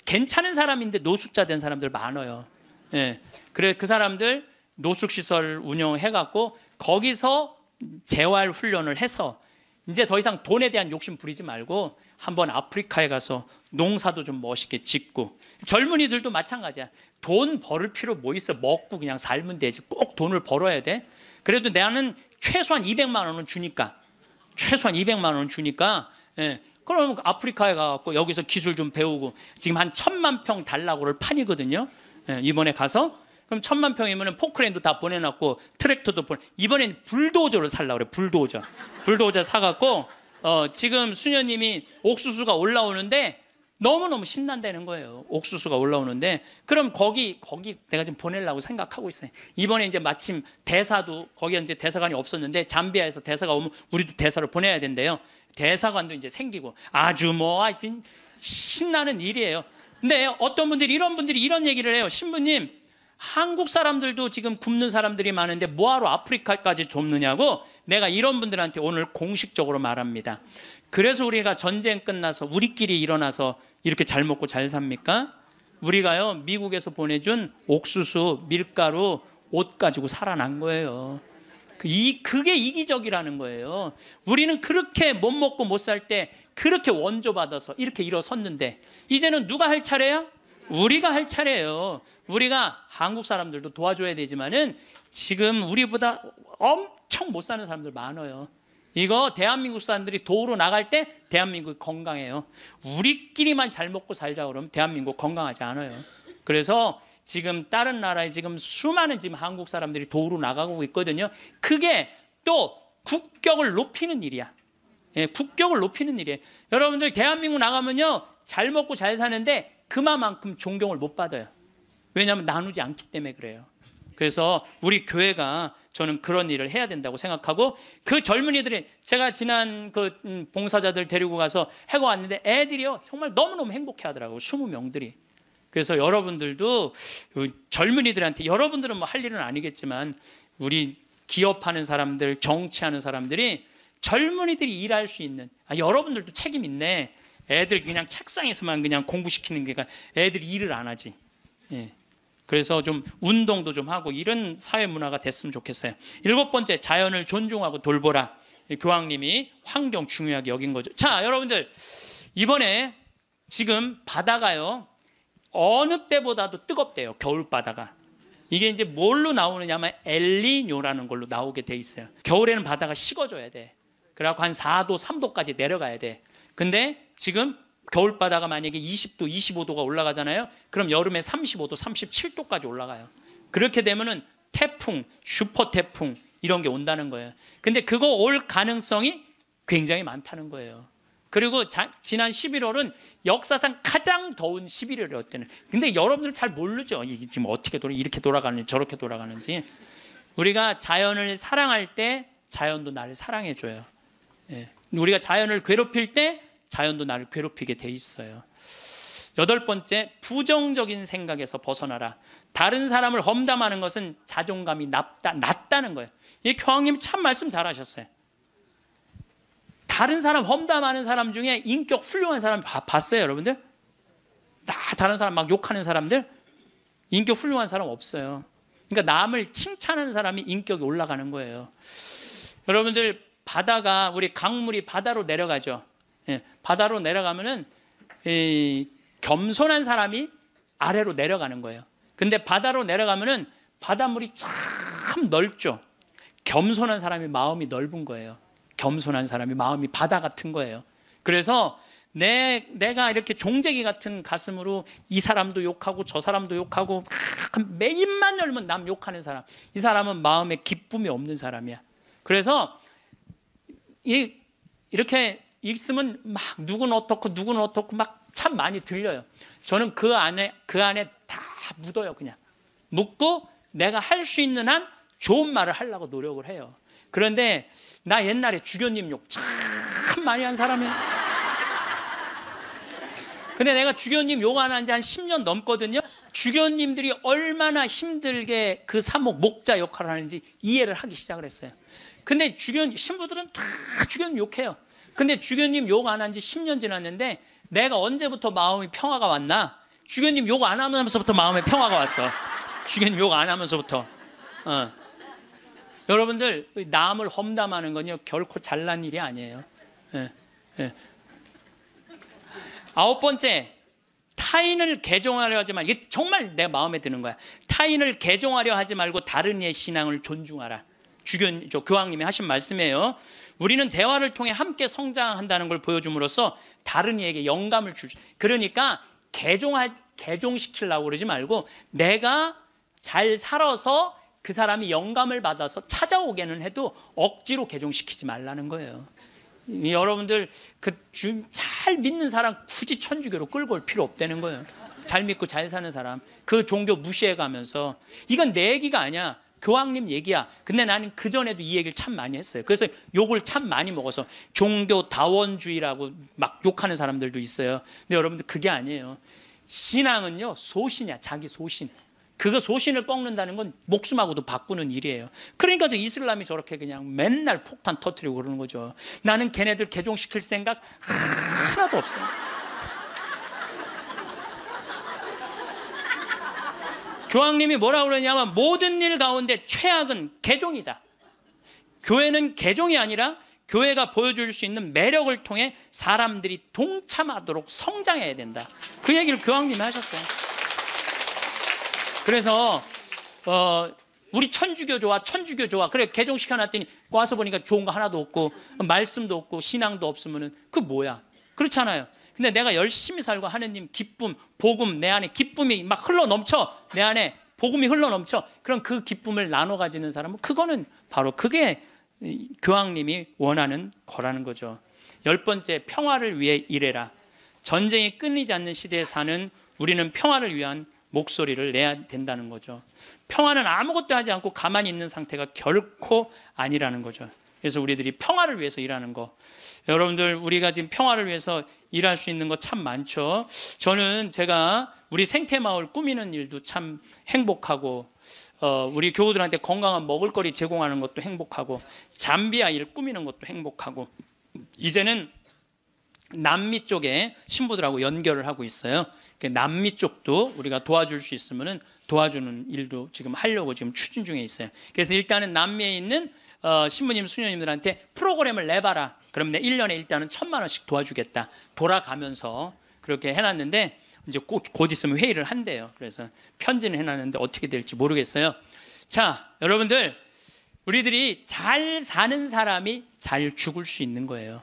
괜찮은 사람인데 노숙자 된 사람들 많아요. 예. 그래 그 사람들 노숙시설 운영해갖고 거기서 재활 훈련을 해서 이제 더 이상 돈에 대한 욕심 부리지 말고 한번 아프리카에 가서 농사도 좀 멋있게 짓고. 젊은이들도 마찬가지야. 돈 벌을 필요 뭐 있어. 먹고 그냥 살면 되지. 꼭 돈을 벌어야 돼. 그래도 나는 최소한 200만 원은 주니까, 최소한 200만 원은 주니까, 예, 그럼 아프리카에 가갖고 여기서 기술 좀 배우고 지금 한 1,000만 평 달라고를 판이거든요. 예, 이번에 가서 그럼 1,000만 평이면 포크레인도 다 보내놨고 트랙터도 이번엔 불도저를 살라고 그래. 불도저 사갖고 지금 수녀님이 옥수수가 올라오는데 너무너무 신난다는 거예요. 옥수수가 올라오는데 그럼 거기 내가 좀 보내려고 생각하고 있어요. 이번에 이제 마침 대사도 거기 이제 대사관이 없었는데 잠비아에서 대사가 오면 우리도 대사를 보내야 된대요. 대사관도 이제 생기고 아주 하여튼 신나는 일이에요. 근데 어떤 분들이 이런 얘기를 해요. 신부님, 한국 사람들도 지금 굶는 사람들이 많은데 뭐하러 아프리카까지 돕느냐고 내가 이런 분들한테 오늘 공식적으로 말합니다. 그래서 우리가 전쟁 끝나서 우리끼리 일어나서 이렇게 잘 먹고 잘 삽니까? 우리가요 미국에서 보내준 옥수수, 밀가루, 옷 가지고 살아난 거예요. 그게 이기적이라는 거예요. 우리는 그렇게 못 먹고 못 살 때 그렇게 원조받아서 이렇게 일어섰는데 이제는 누가 할 차례야? 우리가 할 차례예요. 우리가 한국 사람들도 도와줘야 되지만은 지금 우리보다 엄청 못 사는 사람들 많아요. 이거 대한민국 사람들이 도로 나갈 때 대한민국이 건강해요. 우리끼리만 잘 먹고 살자 그러면 대한민국 건강하지 않아요. 그래서 지금 다른 나라에 지금 수많은 지금 한국 사람들이 도로 나가고 있거든요. 그게 또 국격을 높이는 일이야. 예, 국격을 높이는 일이에요. 여러분들 대한민국 나가면요 잘 먹고 잘 사는데 그만큼 존경을 못 받아요. 왜냐하면 나누지 않기 때문에 그래요. 그래서 우리 교회가 저는 그런 일을 해야 된다고 생각하고 그 젊은이들이 제가 지난 그 봉사자들 데리고 가서 해고 왔는데 애들이요 정말 너무너무 행복해 하더라고요. 20명들이. 그래서 여러분들도 젊은이들한테 여러분들은 뭐 할 일은 아니겠지만 우리 기업하는 사람들, 정치하는 사람들이 젊은이들이 일할 수 있는 여러분들도 책임 있네. 애들 그냥 책상에서만 그냥 공부시키는 게 애들이 일을 안 하지. 예. 그래서 좀 운동도 좀 하고 이런 사회 문화가 됐으면 좋겠어요. 7번째, 자연을 존중하고 돌보라. 교황님이 환경 중요하게 여긴 거죠. 자, 여러분들 이번에 지금 바다가요 어느 때보다도 뜨겁대요. 겨울 바다가. 이게 이제 뭘로 나오느냐면 엘니뇨라는 걸로 나오게 돼 있어요. 겨울에는 바다가 식어져야 돼. 그래갖고 한 4도, 3도까지 내려가야 돼. 근데 지금 겨울바다가 만약에 20도, 25도가 올라가잖아요. 그럼 여름에 35도, 37도까지 올라가요. 그렇게 되면은 태풍, 슈퍼 태풍 이런 게 온다는 거예요. 근데 그거 올 가능성이 굉장히 많다는 거예요. 그리고 지난 11월은 역사상 가장 더운 11월이었대요. 근데 여러분들 잘 모르죠. 이게 지금 어떻게 이렇게 돌아가는지 저렇게 돌아가는지. 우리가 자연을 사랑할 때 자연도 나를 사랑해줘요. 예. 우리가 자연을 괴롭힐 때 자연도 나를 괴롭히게 돼 있어요. 8번째, 부정적인 생각에서 벗어나라. 다른 사람을 험담하는 것은 자존감이 낮다는 거예요. 이 교황님 참 말씀 잘하셨어요. 다른 사람 험담하는 사람 중에 인격 훌륭한 사람 봤어요, 여러분들? 다른 사람 막 욕하는 사람들 인격 훌륭한 사람 없어요. 그러니까 남을 칭찬하는 사람이 인격이 올라가는 거예요. 여러분들 바다가 우리 강물이 바다로 내려가죠. 예, 바다로 내려가면은 겸손한 사람이 아래로 내려가는 거예요. 근데 바다로 내려가면은 바닷물이 참 넓죠. 겸손한 사람이 마음이 넓은 거예요. 겸손한 사람이 마음이 바다 같은 거예요. 그래서 내가 이렇게 종재기 같은 가슴으로 이 사람도 욕하고 저 사람도 욕하고 매 입만 열면 남 욕하는 사람, 이 사람은 마음에 기쁨이 없는 사람이야. 그래서 이렇게 있으면 막 누구는 어떻고 막 참 많이 들려요. 저는 그 안에 다 묻어요. 그냥 묻고 내가 할 수 있는 한 좋은 말을 하려고 노력을 해요. 그런데 나 옛날에 주교님 욕 참 많이 한 사람이에요. 근데 내가 주교님 욕 안 한 지 한 10년 넘거든요. 주교님들이 얼마나 힘들게 그 사목 목자 역할을 하는지 이해를 하기 시작을 했어요. 근데 신부들은 다 주교님 욕해요. 근데 주교님 욕 안 한 지 10년 지났는데 내가 언제부터 마음이 평화가 왔나? 주교님 욕 안 하면서부터 마음에 평화가 왔어. 주교님 욕 안 하면서부터. 여러분들 남을 험담하는 건요 결코 잘난 일이 아니에요. 9번째, 타인을 개종하려 하지 말고, 이게 정말 내 마음에 드는 거야. 타인을 개종하려 하지 말고 다른 이의 신앙을 존중하라. 교황님이 하신 말씀이에요. 우리는 대화를 통해 함께 성장한다는 걸 보여줌으로써 다른 이에게 영감을 그러니까 개종시키려고 그러지 말고 내가 잘 살아서 그 사람이 영감을 받아서 찾아오게는 해도 억지로 개종시키지 말라는 거예요. 여러분들 잘 믿는 사람 굳이 천주교로 끌고 올 필요 없다는 거예요. 잘 믿고 잘 사는 사람 그 종교 무시해가면서 이건 내 얘기가 아니야. 교황님 얘기야. 근데 나는 그전에도 이 얘기를 참 많이 했어요. 그래서 욕을 참 많이 먹어서 종교 다원주의라고 막 욕하는 사람들도 있어요. 근데 여러분들 그게 아니에요. 신앙은요 소신이야. 자기 소신. 그거 소신을 꺾는다는 건 목숨하고도 바꾸는 일이에요. 그러니까 저 이슬람이 저렇게 그냥 맨날 폭탄 터뜨리고 그러는 거죠. 나는 걔네들 개종시킬 생각 하나도 없어요. 교황님이 뭐라고 그러냐면 모든 일 가운데 최악은 개종이다. 교회는 개종이 아니라 교회가 보여줄 수 있는 매력을 통해 사람들이 동참하도록 성장해야 된다. 그 얘기를 교황님이 하셨어요. 그래서 우리 천주교 좋아 천주교 좋아 그래 개종시켜놨더니 와서 보니까 좋은 거 하나도 없고 말씀도 없고 신앙도 없으면 그 뭐야. 그렇잖아요. 근데 내가 열심히 살고 하느님 기쁨 복음 내 안에 기쁨이 막 흘러넘쳐 내 안에 복음이 흘러넘쳐 그럼 그 기쁨을 나눠 가지는 사람은 그거는 바로 그게 교황님이 원하는 거라는 거죠. 10번째 평화를 위해 일해라. 전쟁이 끊이지 않는 시대에 사는 우리는 평화를 위한 목소리를 내야 된다는 거죠. 평화는 아무것도 하지 않고 가만히 있는 상태가 결코 아니라는 거죠. 그래서 우리들이 평화를 위해서 일하는 거. 여러분들 우리가 지금 평화를 위해서 일할 수 있는 거 참 많죠. 저는 제가 우리 생태마을 꾸미는 일도 참 행복하고 우리 교우들한테 건강한 먹을거리 제공하는 것도 행복하고 잠비아 일 꾸미는 것도 행복하고 이제는 남미 쪽에 신부들하고 연결을 하고 있어요. 남미 쪽도 우리가 도와줄 수 있으면 도와주는 일도 지금 하려고 지금 추진 중에 있어요. 그래서 일단은 남미에 있는 신부님, 수녀님들한테 프로그램을 내봐라. 그럼 내 1년에 일단은 1,000만 원씩 도와주겠다. 돌아가면서 그렇게 해놨는데 이제 곧 있으면 회의를 한대요. 그래서 편지는 해놨는데 어떻게 될지 모르겠어요. 자, 여러분들 우리들이 잘 사는 사람이 잘 죽을 수 있는 거예요.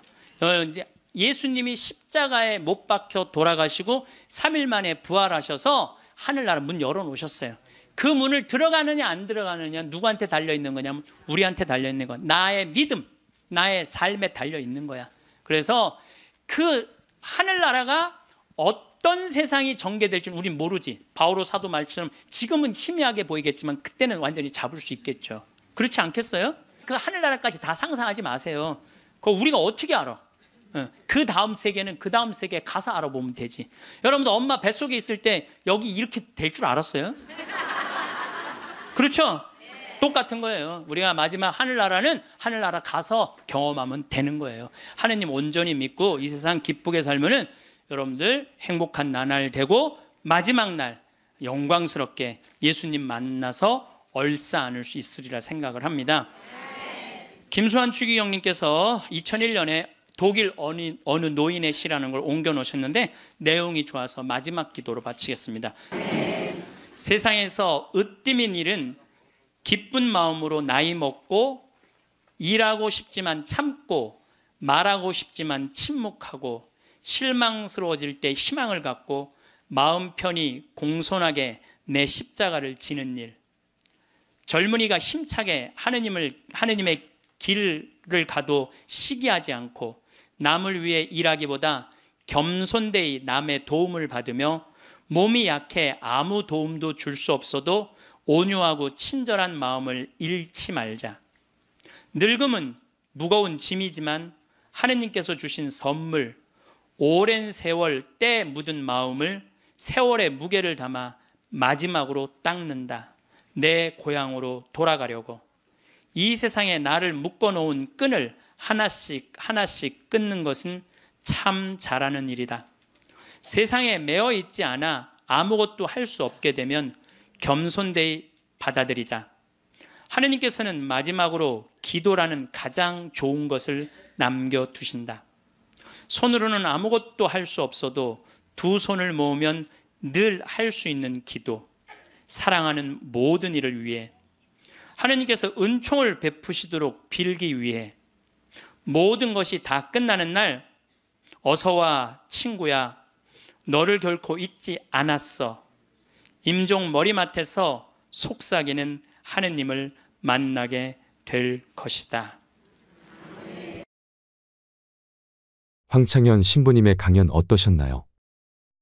이제 예수님이 십자가에 못 박혀 돌아가시고 3일 만에 부활하셔서 하늘나라 문 열어놓으셨어요. 그 문을 들어가느냐 안 들어가느냐 누구한테 달려있는 거냐면 우리한테 달려있는 거야. 나의 믿음, 나의 삶에 달려있는 거야. 그래서 그 하늘나라가 어떤 세상이 전개될지는 우린 모르지. 바오로 사도 말처럼 지금은 희미하게 보이겠지만 그때는 완전히 잡을 수 있겠죠. 그렇지 않겠어요? 그 하늘나라까지 다 상상하지 마세요. 그거 우리가 어떻게 알아? 그 다음 세계는 그 다음 세계에 가서 알아보면 되지. 여러분들 엄마 뱃속에 있을 때 여기 이렇게 될 줄 알았어요? 그렇죠? 똑같은 거예요. 우리가 마지막 하늘나라는 하늘나라 가서 경험하면 되는 거예요. 하느님 온전히 믿고 이 세상 기쁘게 살면은 여러분들 행복한 나날 되고 마지막 날 영광스럽게 예수님 만나서 얼싸 안을 수 있으리라 생각을 합니다. 김수환 추기경님께서 2001년에 독일 어느 노인의 시라는 걸 옮겨 놓으셨는데 내용이 좋아서 마지막 기도로 바치겠습니다. 세상에서 으뜸인 일은 기쁜 마음으로 나이 먹고 일하고 싶지만 참고 말하고 싶지만 침묵하고 실망스러워질 때 희망을 갖고 마음 편히 공손하게 내 십자가를 지는 일. 젊은이가 힘차게 하느님의 길을 가도 시기하지 않고 남을 위해 일하기보다 겸손되이 남의 도움을 받으며 몸이 약해 아무 도움도 줄 수 없어도 온유하고 친절한 마음을 잃지 말자. 늙음은 무거운 짐이지만 하느님께서 주신 선물, 오랜 세월 때 묻은 마음을 세월의 무게를 담아 마지막으로 닦는다. 내 고향으로 돌아가려고. 이 세상에 나를 묶어놓은 끈을 하나씩 하나씩 끊는 것은 참 잘하는 일이다. 세상에 매어 있지 않아 아무것도 할 수 없게 되면 겸손되이 받아들이자. 하느님께서는 마지막으로 기도라는 가장 좋은 것을 남겨두신다. 손으로는 아무것도 할 수 없어도 두 손을 모으면 늘 할 수 있는 기도. 사랑하는 모든 일을 위해. 하느님께서 은총을 베푸시도록 빌기 위해 모든 것이 다 끝나는 날 어서와 친구야, 너를 결코 잊지 않았어. 임종 머리맡에서 속삭이는 하느님을 만나게 될 것이다. 황창현 신부님의 강연 어떠셨나요?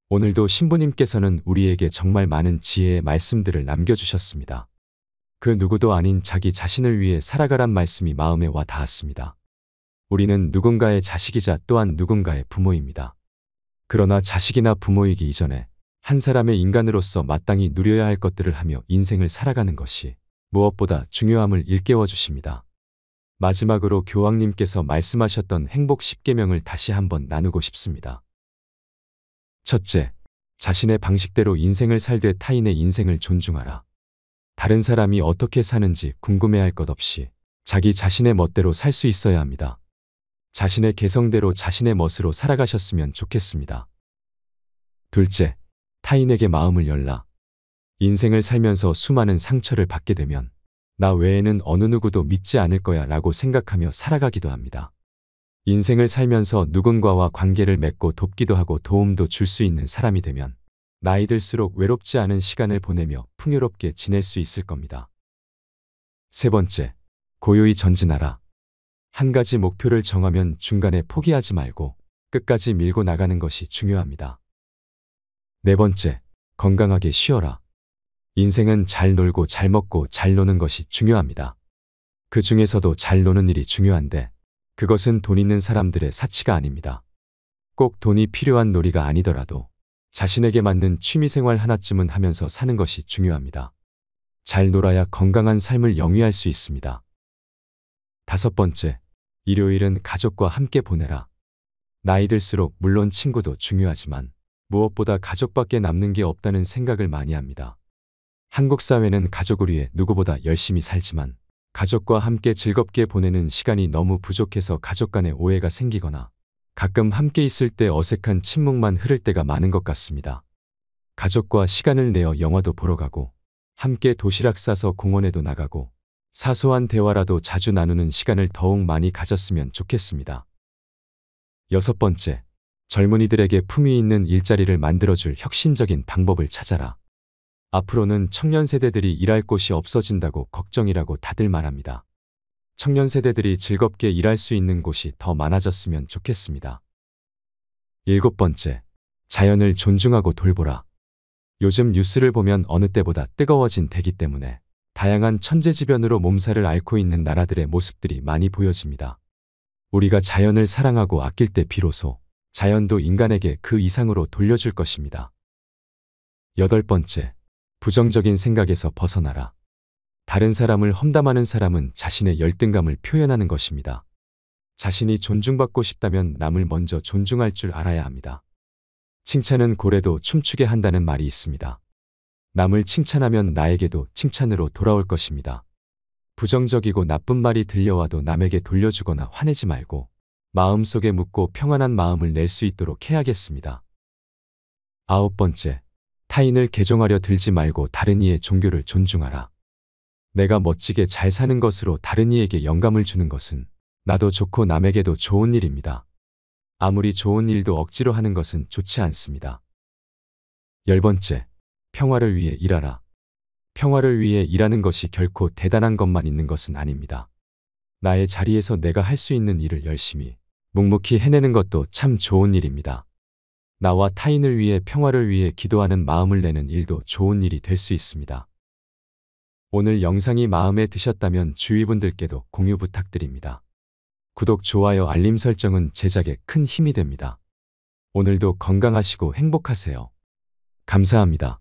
오늘도 신부님께서는 우리에게 정말 많은 지혜의 말씀들을 남겨주셨습니다. 그 누구도 아닌 자기 자신을 위해 살아가란 말씀이 마음에 와 닿았습니다. 우리는 누군가의 자식이자 또한 누군가의 부모입니다. 그러나 자식이나 부모이기 이전에 한 사람의 인간으로서 마땅히 누려야 할 것들을 하며 인생을 살아가는 것이 무엇보다 중요함을 일깨워 주십니다. 마지막으로 교황님께서 말씀하셨던 행복 10계명을 다시 한번 나누고 싶습니다. 첫째, 자신의 방식대로 인생을 살되 타인의 인생을 존중하라. 다른 사람이 어떻게 사는지 궁금해할 것 없이 자기 자신의 멋대로 살 수 있어야 합니다. 자신의 개성대로 자신의 멋으로 살아가셨으면 좋겠습니다. 둘째, 타인에게 마음을 열라. 인생을 살면서 수많은 상처를 받게 되면 나 외에는 어느 누구도 믿지 않을 거야 라고 생각하며 살아가기도 합니다. 인생을 살면서 누군가와 관계를 맺고 돕기도 하고 도움도 줄 수 있는 사람이 되면 나이 들수록 외롭지 않은 시간을 보내며 풍요롭게 지낼 수 있을 겁니다. 세 번째, 고요히 전진하라. 한 가지 목표를 정하면 중간에 포기하지 말고 끝까지 밀고 나가는 것이 중요합니다. 네 번째, 건강하게 쉬어라. 인생은 잘 놀고 잘 먹고 잘 노는 것이 중요합니다. 그 중에서도 잘 노는 일이 중요한데 그것은 돈 있는 사람들의 사치가 아닙니다. 꼭 돈이 필요한 놀이가 아니더라도 자신에게 맞는 취미생활 하나쯤은 하면서 사는 것이 중요합니다. 잘 놀아야 건강한 삶을 영위할 수 있습니다. 다섯 번째, 일요일은 가족과 함께 보내라. 나이 들수록 물론 친구도 중요하지만 무엇보다 가족밖에 남는 게 없다는 생각을 많이 합니다. 한국 사회는 가족을 위해 누구보다 열심히 살지만 가족과 함께 즐겁게 보내는 시간이 너무 부족해서 가족 간에 오해가 생기거나 가끔 함께 있을 때 어색한 침묵만 흐를 때가 많은 것 같습니다. 가족과 시간을 내어 영화도 보러 가고 함께 도시락 싸서 공원에도 나가고 사소한 대화라도 자주 나누는 시간을 더욱 많이 가졌으면 좋겠습니다. 여섯 번째, 젊은이들에게 품위 있는 일자리를 만들어줄 혁신적인 방법을 찾아라. 앞으로는 청년 세대들이 일할 곳이 없어진다고 걱정이라고 다들 말합니다. 청년 세대들이 즐겁게 일할 수 있는 곳이 더 많아졌으면 좋겠습니다. 일곱 번째, 자연을 존중하고 돌보라. 요즘 뉴스를 보면 어느 때보다 뜨거워진 대기 때문에 다양한 천재지변으로 몸살을 앓고 있는 나라들의 모습들이 많이 보여집니다. 우리가 자연을 사랑하고 아낄 때 비로소 자연도 인간에게 그 이상으로 돌려줄 것입니다. 여덟 번째, 부정적인 생각에서 벗어나라. 다른 사람을 험담하는 사람은 자신의 열등감을 표현하는 것입니다. 자신이 존중받고 싶다면 남을 먼저 존중할 줄 알아야 합니다. 칭찬은 고래도 춤추게 한다는 말이 있습니다. 남을 칭찬하면 나에게도 칭찬으로 돌아올 것입니다. 부정적이고 나쁜 말이 들려와도 남에게 돌려주거나 화내지 말고 마음속에 묻고 평안한 마음을 낼 수 있도록 해야겠습니다. 아홉 번째, 타인을 개종하려 들지 말고 다른 이의 종교를 존중하라. 내가 멋지게 잘 사는 것으로 다른 이에게 영감을 주는 것은 나도 좋고 남에게도 좋은 일입니다. 아무리 좋은 일도 억지로 하는 것은 좋지 않습니다. 열 번째, 평화를 위해 일하라. 평화를 위해 일하는 것이 결코 대단한 것만 있는 것은 아닙니다. 나의 자리에서 내가 할 수 있는 일을 열심히 묵묵히 해내는 것도 참 좋은 일입니다. 나와 타인을 위해 평화를 위해 기도하는 마음을 내는 일도 좋은 일이 될 수 있습니다. 오늘 영상이 마음에 드셨다면 주위 분들께도 공유 부탁드립니다. 구독, 좋아요, 알림 설정은 제작에 큰 힘이 됩니다. 오늘도 건강하시고 행복하세요. 감사합니다.